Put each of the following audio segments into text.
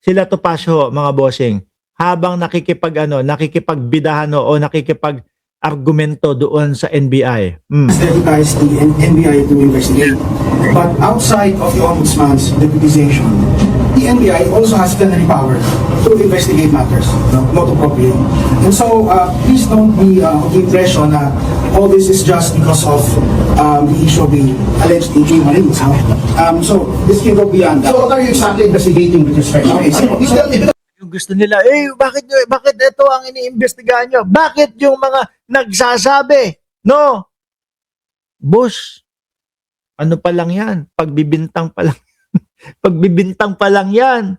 sila Topacio, mga bossing, habang nakikipagbidahan o nakikipag-argumento doon sa NBI. Deputize the NBI to investigate. But outside of the Ombudsman's deputization, the NBI also has plenary power to investigate matters, not to appropriate. And so, please don't be of the impression that all this is just because of the issue of the alleged AG Marines. So, this can go beyond that. So, what are you exactly investigating with respect? Yung gusto nila, bakit ito ang iniimbestigahan nyo? Bakit yung mga nagsasabi? No. Boss, ano pa lang yan? Pagbibintang pa lang. Pagbibintang pa lang yan.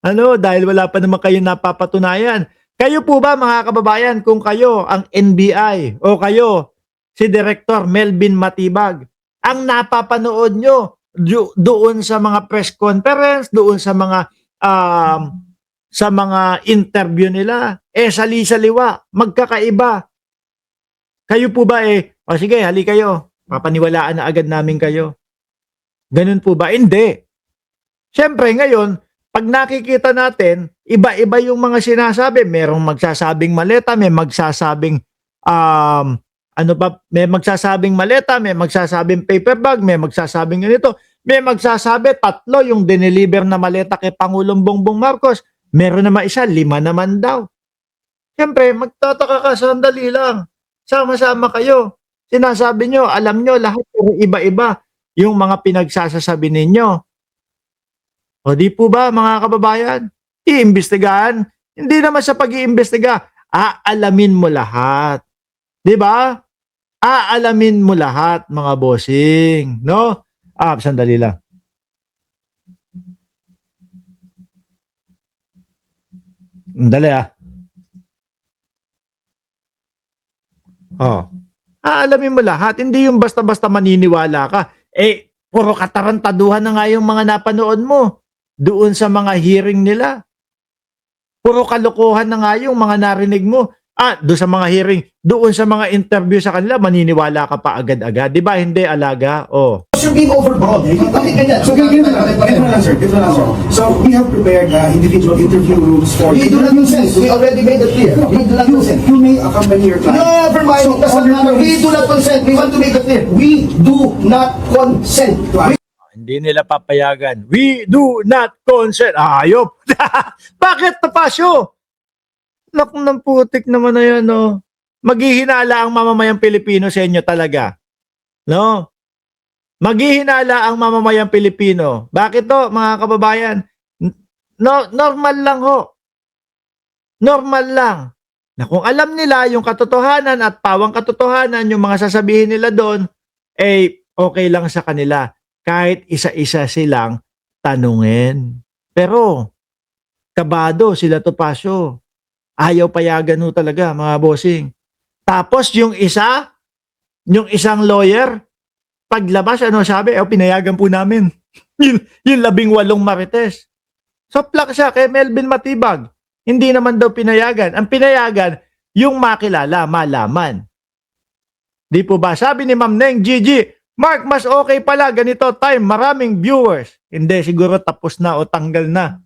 Dahil wala pa naman kayo napapatunayan. Kayo po ba, mga kababayan, kung kayo ang NBI o kayo si Director Melvin Matibag, ang napapanood nyo doon sa mga press conference, doon sa mga interview nila, sali-saliwa, magkakaiba. Kayo po ba sige, hali kayo, papaniwalaan na agad namin kayo. Ganun po ba? Hindi. Siyempre ngayon, pag nakikita natin, iba-iba yung mga sinasabi. Merong magsasabing maleta, may magsasabing may magsasabing maleta, may magsasabing paper bag, may magsasabing ganito, may magsasabi 3 yung dineliver na maleta kay Pangulong Bongbong Marcos. Meron naman isa, 5 naman daw. Siyempre, magtataka ka, sandali lang. Sama-sama kayo. Sinasabi nyo, alam nyo, lahat pero iba-iba yung mga pinagsasasabi ninyo. O di po ba, mga kababayan? Iimbestigahan? Hindi naman sa pag-iimbestiga. Aalamin mo lahat. Di ba? Aalamin mo lahat, mga bossing. No? Sandali lang. Dali aalamin mo lahat. Hindi yung basta-basta maniniwala ka. Puro katarantaduhan na nga yung mga napanood mo doon sa mga hearing nila. Puro kalokohan na nga yung mga narinig mo. Doon sa mga hearing, doon sa mga interview sa kanila, maniniwala ka pa agad-agad. Di ba? Hindi, alaga. You're being overbroad. So, give an answer. So, we have prepared individual interview rooms for... We do not consent. We already made it clear. We do not consent. You may accompany your client. No, never mind. We do not consent. We want to make it clear. We do not consent. Hindi nila papayagan. We do not consent. Ayop. Bakit, Topacio? Naku ng putik naman na yan, no? Maghihinala ang mamamayang Pilipino sa inyo talaga. No? Maghihinala ang mamamayang Pilipino. Bakit to, mga kababayan? Normal lang ho. Normal lang. Na kung alam nila yung katotohanan at pawang katotohanan, yung mga sasabihin nila doon, okay lang sa kanila. Kahit isa-isa silang tanungin. Pero, kabado sila Topacio. Ayaw payagan ho talaga, mga bossing. Tapos yung isang lawyer, paglabas, sabi? Pinayagan po namin. yung 18 marites. So, plak siya kay Melvin Matibag. Hindi naman daw pinayagan. Ang pinayagan, yung makilala, malaman. Di po ba? Sabi ni Ma'am Neng Gigi, Mark, mas okay pala, ganito time, maraming viewers. Hindi, siguro tapos na o tanggal na.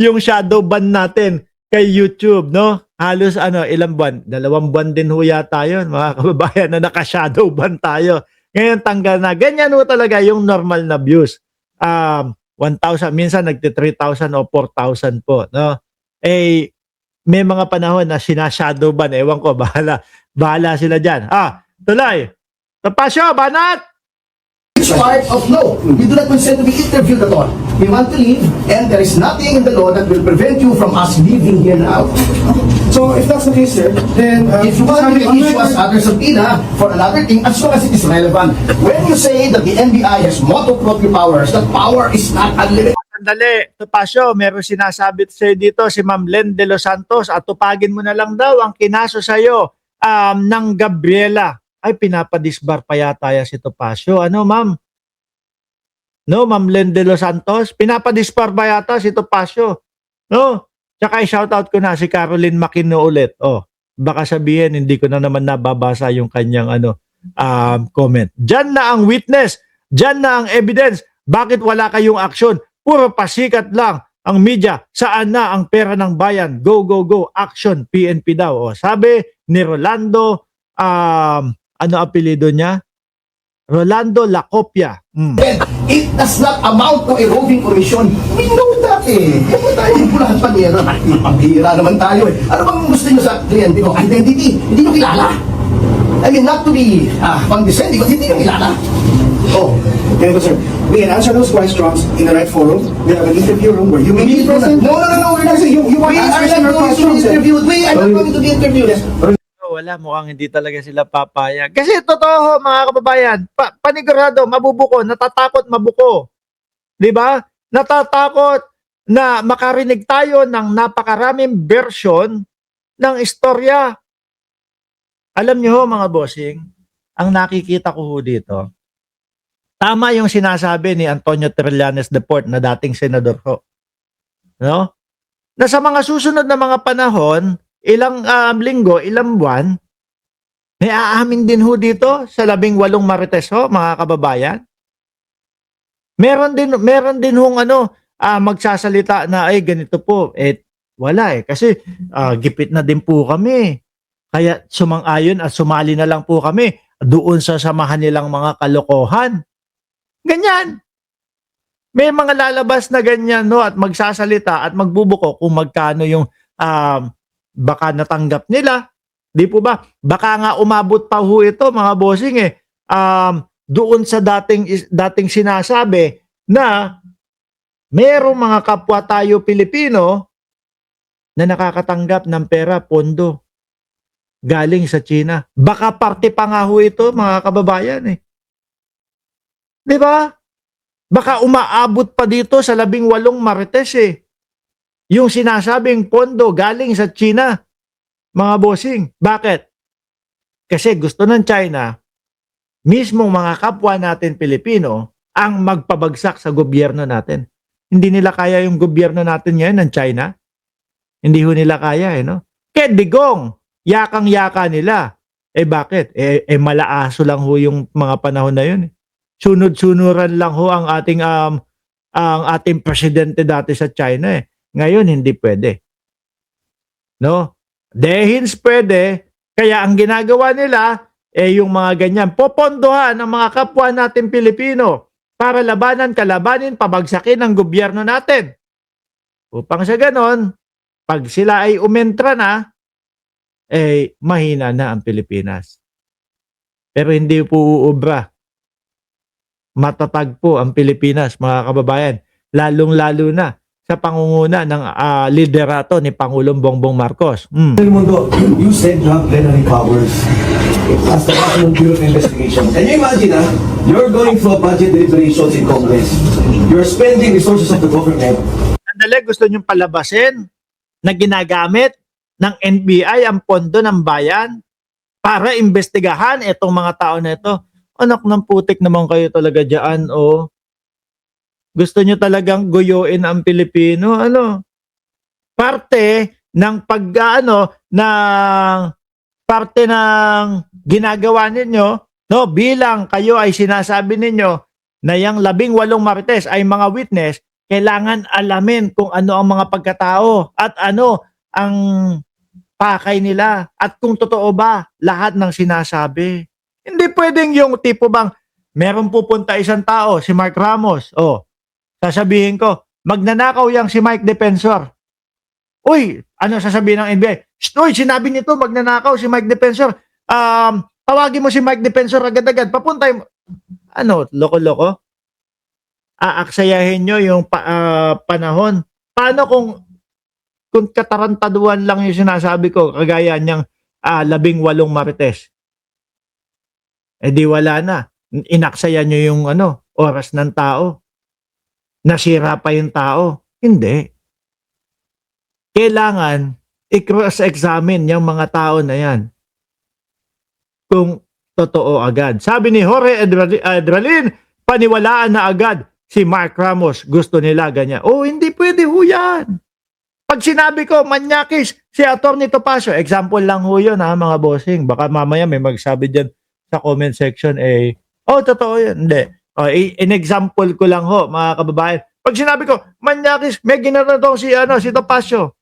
yung shadow ban natin kay YouTube, no? Halos ilang buwan? 2 buwan din ho yata yun, mga kababayan, na naka-shadow ban tayo. Ngayon tanggal na. Ganyan ho talaga yung normal na views. 1,000, minsan nagti-3,000 o 4,000 po, no? May mga panahon na sina-shadow ban. Ewan ko, bahala sila dyan. Tuloy. Topacio, banat! It's part of no. We do not consent to be interviewed at all. We want to leave, and there is nothing in the law that will prevent you from us leaving here now. So, if that's the case, sir, then if you want to issue us other subpoena for another thing, as long as it is relevant. When you say that the NBI has motu proprio powers, that power is not unlimited. Sandali, Topacio, meron sinasabit sa'yo dito si Ma'am Len de los Santos at tupagin mo na lang daw ang kinaso sa'yo ng Gabriela. Ay, pinapadisbar pa yata si Topacio. Ano, ma'am? No, Ma'am Len de los Santos? Pinapadisbar pa yata si Topacio. No? Tsaka i-shoutout ko na si Caroline Makino ulit. Baka sabihin, hindi ko na naman nababasa yung kanyang comment. Diyan na ang witness. Diyan na ang evidence. Bakit wala kayong aksyon? Puro pasikat lang. ang media, saan na ang pera ng bayan? Go, go, go. Action, PNP daw. O, sabi ni Rolando, ano apelido niya? Rolando Lacopia. It does not amount to a roving commission. We know that eh. Huwag na tayo pulahan pa niya. Pambihira naman tayo eh. Ano bang gusto niyo sa kliyente ko? Identity. Hindi nyo kilala. I mean, not to be condescending, but hindi nyo kilala. Oh, ganito sir. We can answer those questions in the right forum. We have an interview room where you may be present. No, we're not saying You want we to are answer not your going to be questions, sir. interviewed. We are not going to be interviewed. Yes. Wala, mukhang hindi talaga sila papayag. Kasi totoo, mga kababayan, panigurado, mabubuko, natatakot mabuko. 'Di ba? Natatakot na makarinig tayo ng napakaraming version ng istorya. Alam niyo ho, mga bossing, ang nakikita ko ho dito, tama yung sinasabi ni Antonio Trillanes Deport na dating senador ho. No? Na sa mga susunod na mga panahon, ilang linggo, ilang buwan, may aamin din ho dito sa 18 marites ho, mga kababayan. Meron din hong magsasalita na ay ganito po. Wala eh. Kasi gipit na din po kami. Kaya sumang-ayon at sumali na lang po kami doon sa samahan nilang mga kalokohan. Ganyan. May mga lalabas na ganyan no at magsasalita at magbubuko kung magkano yung baka natanggap nila. Di po ba? Baka nga umabot pa ho ito mga bossing doon sa dating sinasabi na merong mga kapwa tayo Pilipino na nakakatanggap ng pera, pondo galing sa China. Baka parte pa nga ho ito mga kababayan eh. Di ba? Baka umaabot pa dito sa 18 marites eh. Yung sinasabing pondo galing sa China, mga bossing. Bakit? Kasi gusto ng China, mismong mga kapwa natin Pilipino, ang magpabagsak sa gobyerno natin. Hindi nila kaya yung gobyerno natin ngayon ng China. Hindi ho nila kaya eh, no? Kaya digong, yakang-yaka nila. Bakit? Malaaso lang ho yung mga panahon na yun eh. Sunod-sunuran lang ho ang ating presidente dati sa China eh. Ngayon hindi pwede. No? Dehins pwede, kaya ang ginagawa nila yung mga ganyan, popondohan ng mga kapwa natin Pilipino para kalabanin, pabagsakin ng gobyerno natin. Upang sa ganon, pag sila ay umentra na, mahina na ang Pilipinas. Pero hindi po uubra. Matatag po ang Pilipinas, mga kababayan, lalong-lalo na sa pangunguna ng liderato ni Pangulong Bongbong Marcos. Mundo, you said you have plenary powers as the National Bureau of Investigation. Can you imagine, you're going through budget deliberations in Congress. You're spending resources of the government. Sandali, gusto niyong palabasin na ginagamit ng NBI ang pondo ng bayan para imbestigahan itong mga tao na ito. Anak ng putik naman kayo talaga dyan, oh. Gusto nyo talagang guyuin ang Pilipino, ano? Parte ng parte ng ginagawa ninyo, no, bilang kayo ay sinasabi ninyo na yung 18 marites ay mga witness, kailangan alamin kung ano ang mga pagkatao at ano ang pakay nila at kung totoo ba lahat ng sinasabi. Hindi pwedeng yung tipo bang meron pupunta isang tao, si Mark Ramos, sasabihin ko, magnanakaw yang si Mike Defensor. Uy, ano sasabihin ng NBI? Uy, sinabi nito, magnanakaw si Mike Defensor. Tawagin mo si Mike Defensor agad-agad. Papuntay mo. Ano, loko-loko? Aaksayahin nyo yung panahon. Paano kung katarantaduan lang yung sinasabi ko, kagaya niyang 18 marites? Di wala na. Inaksaya nyo yung oras ng tao. Nasira pa yung tao. Hindi. Kailangan i-cross-examine yung mga tao na yan. Kung totoo agad. Sabi ni Jorge Adralin, paniwalaan na agad si Mark Ramos. Gusto nila ganyan. Hindi pwede ho yan. Pag sinabi ko, manyakis, si Atty. Topacio, example lang ho yun mga bossing. Baka mamaya may magsabi dyan sa comment section, totoo yun. Hindi. In example ko lang ho, mga kababayan, Pag sinabi ko, Manyakis, may ginanadong si Topacio.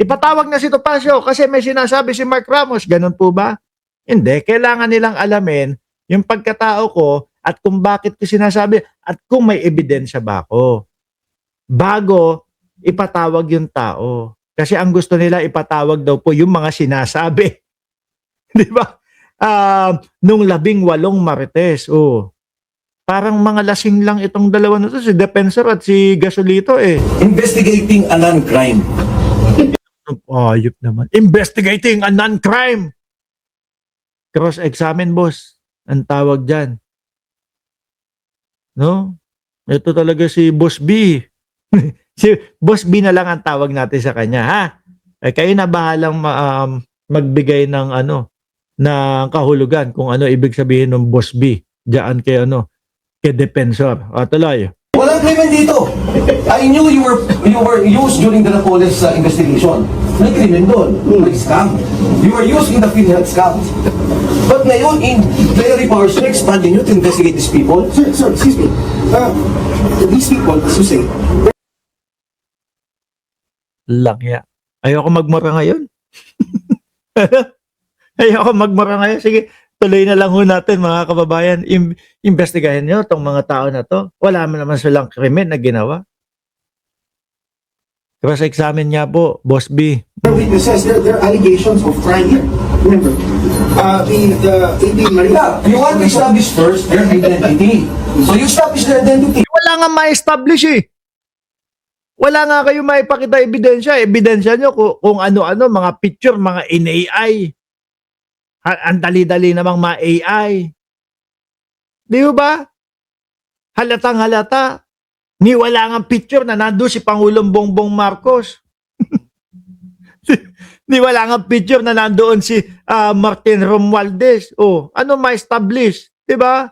Ipatawag na si Topacio kasi may sinasabi si Mark Ramos. Ganun po ba? Hindi. Kailangan nilang alamin yung pagkatao ko at kung bakit ko sinasabi at kung may ebidensya ba ako. Bago ipatawag yung tao. Kasi ang gusto nila ipatawag daw po yung mga sinasabi. Di ba? Nung 18 Marites. Oh. Parang mga lasing lang itong dalawa na to, si Defensor at si Gasolito eh. Investigating a non-crime. Ayop naman. Investigating a non-crime. Cross-examine, boss. Ang tawag dyan. No? Ito talaga si Boss B. Si Boss B na lang ang tawag natin sa kanya, ha? Kayo na bahalang magbigay ng ng kahulugan kung ano ibig sabihin ng Boss B. Diyan kay kay Defensor. Tuloy. Walang krimen dito. I knew you were used during the Napoles investigation. May krimen doon. May scam. You were used in the PhilHealth scam. But ngayon, in plenary powers, you're expanding you to investigate these people. Sir, excuse me. These people, as you say, Langya. Ayoko magmura ngayon. Ayoko magmura ngayon. Sige, tuloy na lang ho natin mga kababayan. Investigahin nyo itong mga tao na to. Wala naman silang krimen na ginawa. Cross-examine niya po, Boss B. there are witnesses, there are allegations of crime here. Remember, the 18 Marina. You want to establish first their identity. So you establish their identity. Wala nga ma-establish eh. Wala nga kayo maipakita ebidensya. Ebidensya nyo kung ano-ano, mga picture, mga in-AI. Ang dali-dali namang ma-AI. Di ba? Halatang halata. Ni wala nga picture na nandun si Pangulong Bongbong Marcos. Ni wala nga picture na nandoon si Martin Romualdez. Oh, ano ma-establish? Di ba?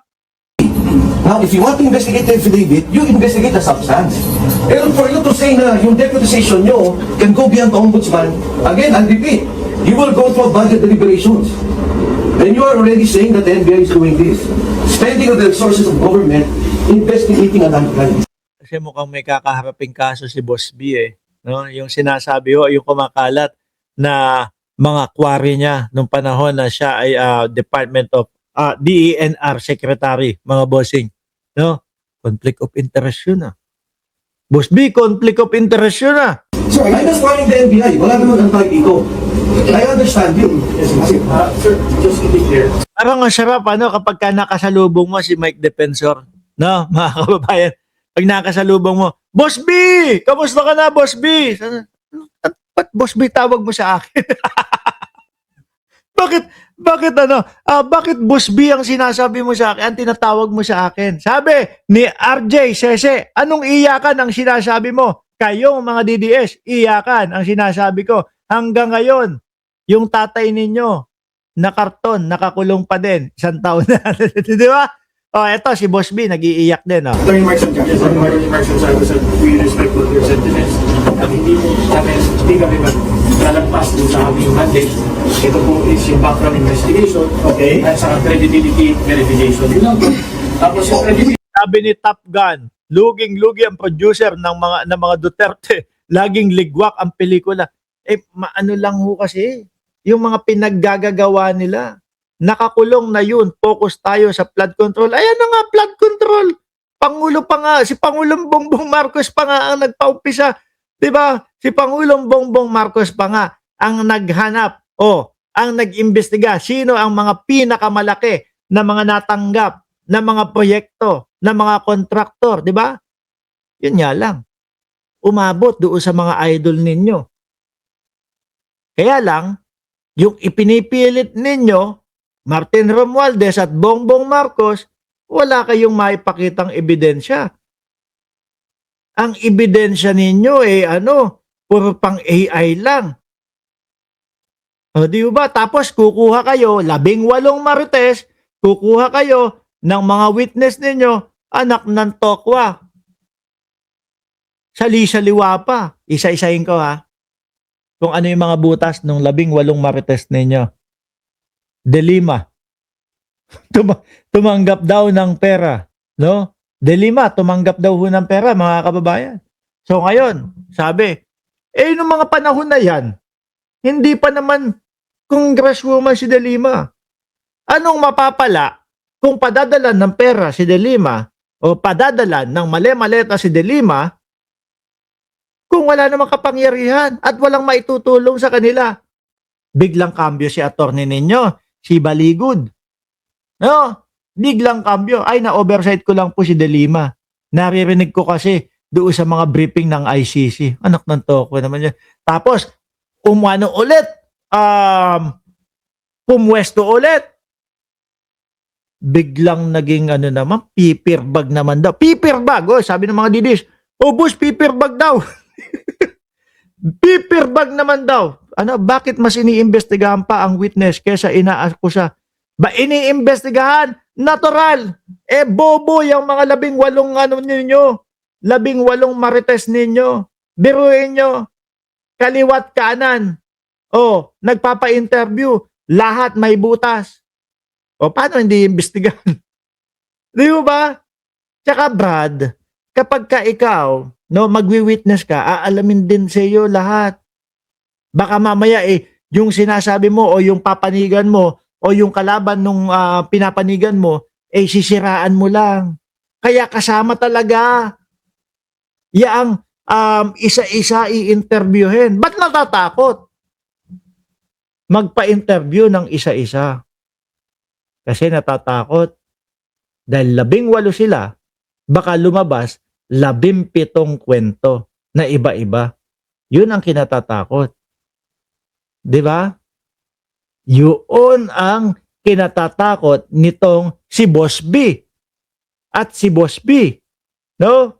Now, if you want to investigate the affidavit, you investigate the substance. And for you to say na yung deputization nyo can go beyond the ombudsman, again, I'll repeat, you will go through budget deliberations. Then you are already saying that the NBI is doing this. Spending of the resources of government, investigating a non-crime. Kasi mukhang may kakaharaping kaso si Boss B eh. No? Yung sinasabi ho, yung kumakalat na mga quarry niya nung panahon na siya ay Department of DENR Secretary, mga bossing. No? Conflict of interest yun ah. Boss B, conflict of interest yun ah. So, I'm just calling the NBI. Wala naman ang tayo dito. I understand you. Sir, just to be clear, Parang ang sarap kapag ka nakasalubong mo si Mike Defensor. No, mga kababayan. Pag nakasalubong mo, Boss B! Kamusta ka na, Boss B? Ba't Boss B tawag mo sa akin? Bakit Boss B ang sinasabi mo sa akin? Ang tinatawag mo sa akin? Sabi ni RJ Sese, anong iyakan ang sinasabi mo? Kayong mga DDS, iyakan ang sinasabi ko. Hanggang ngayon, yung tatay ninyo, na karton, nakakulong pa din. 1 taon na. Di ba? Eto, si Boss B, nag-iiyak din. Attorney Marcel Yes, Attorney Marcel Santos, we respect all your sentiments. At hindi kami maglalagpas dun sa aming mandate. Ito po is yung background investigation. Okay. At sa credibility verification. Yun lang po. Tapos yung credibility Sabi ni Top Gun, luging-lugi ang producer ng mga Duterte. Laging ligwak ang pelikula. Ano lang ho kasi, yung mga pinaggagawa nila. Nakakulong na yun. Focus tayo sa flood control. Ayan na nga, flood control. Pangulo pa nga, si Pangulong Bongbong Marcos pa nga ang nagpaumpisa. Diba? Si Pangulong Bongbong Marcos pa nga ang naghanap ang nag-imbestiga. Sino ang mga pinakamalaki na mga natanggap na mga proyekto, na mga kontraktor, diba? Yun nga lang. Umabot doon sa mga idol ninyo. Kaya lang, yung ipinipilit ninyo, Martin Romualdez at Bongbong Marcos, wala kayong maipakitang ebidensya. Ang ebidensya ninyo puro pang AI lang. Di ba? Tapos kukuha kayo, 18 Marites, kukuha kayo ng mga witness ninyo, anak ng tokwa. Sali-saliwa pa. Isa-isahin ko ha. Kung ano yung mga butas ng 18 Marites ninyo. De Lima. Tumanggap daw ng pera, no? De Lima, tumanggap daw ho ng pera, mga kababayan. So ngayon, sabi, nung mga panahon na yan, hindi pa naman congresswoman si De Lima. Anong mapapala kung padadalan ng pera si De Lima o padadalan ng mali-maleta si De Lima kung wala namang kapangyarihan at walang maitutulong sa kanila? Biglang cambio si attorney ninyo, si Baligud. No? Biglang cambio. Ay, na-oversight ko lang po si De Lima. Naririnig ko kasi doon sa mga briefing ng ICC. Anak ng toko naman yan. Tapos, umano ulit. Pumwesto ulit. Biglang naging ano naman, pipirbag naman daw. Pipirbag, sabi ng mga didis. Boss, pipirbag daw. Pipirbag naman daw. Ano, bakit mas iniimbestigahan pa ang witness kesa inaakusa? Ba iniimbestigahan? Natural. Bobo yung mga 18 ano ninyo. 18 marites ninyo. Biruin nyo. Kaliwat kanan. Nagpapa-interview. Lahat may butas. Paano hindi imbestigahan? Di ba? Tsaka Brad, kapag ka ikaw, magwi-witness ka, aalamin din sa iyo lahat. Baka mamaya yung sinasabi mo o yung papanigan mo o yung kalaban nung pinapanigan mo, sisiraan mo lang. Kaya kasama talaga. Yang isa-isa i-interviewin. Ba't natatakot? Magpa-interview ng isa-isa. Kasi natatakot. Dahil 18 sila, baka lumabas 17 kwento na iba-iba. Yun ang kinatatakot. Di ba? Yun ang kinatatakot nitong si Boss B. At si Boss B, no?